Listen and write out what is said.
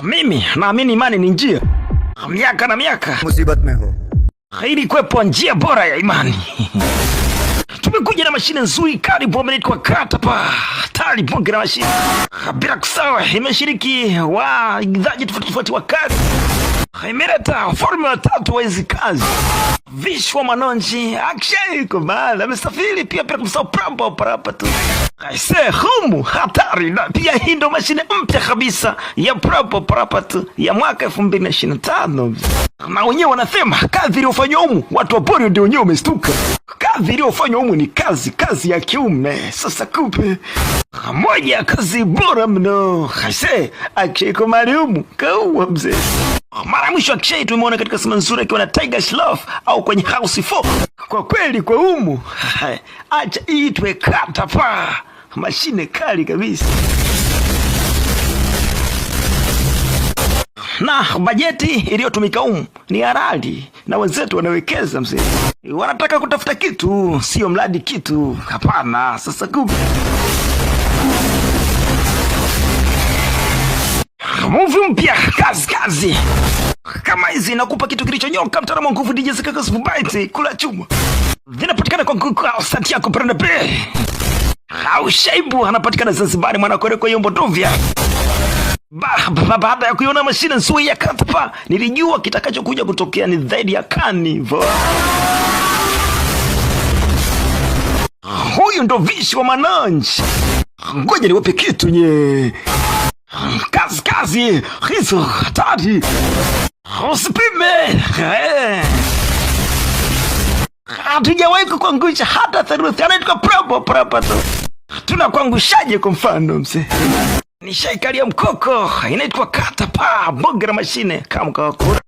Mimi naamini imani ni njia. Miaka na miaka मुसीबत में हो, ili kuwepo njia bora ya imani. Tumekuja na mashine nzuri kali pombe kwa kata pa hatari bonge na mashine bila kusawa. Imeshiriki waigizaji tofauti wa kazi, imeleta ufalme wa tatu wa hizi kazi. Vishwa Manonji Akshay Kumar amesafiri pia bila kumsahau Prabhu Parapa tu. Aise humu hatari, na pia hii ndo mashine mpya kabisa ya Prabhu Parapa tu ya mwaka 2025. Na wenyewe wanasema kazi iliyofanywa humu watu wa pori ndio wenyewe wamestuka. Kazi iliyofanywa humu ni kazi ya kiume. Sasa kupe moja ya kazi bora mno. Aise Akshay Kumar humu kaua mzee. Mara mwisho Akshay tumeona katika sinema nzuri akiwa na Tiger Shroff au kwenye House 4. Kwa kweli kwa humu acha iitwe kata pa mashine kali kabisa. Na bajeti iliyotumika humu ni halali, na wenzetu wanawekeza mzee. Wanataka kutafuta kitu, sio mradi kitu. Hapana, sasa kupi movie mpya kazi kama hizi nakupa kitu kilichonyoka. Mtaalamu wa nguvu DJ Zikaka Subaiti kula chuma vinapatikana kwa Santiago Bernabeu au Shaibu anapatikana Zanzibar Mwanakwerekwe kwa Yombo Dovya. Baada ya kuiona mashine nzuri ya Katapa nilijua kitakachokuja kutokea ni zaidi ya Carnival. Huyu ndo Vishwa Manonji. Ngoja niwape kitu nye kazi hizo hatari usipime. Hatujawahi kukuangusha hata theluthi. Anaitwa Prabhu Parapa tu. Tunakuangushaje kwa mfano mse? Nishaikalia mkoko inaitwa kata pa bonge la mashine kama kwa kura.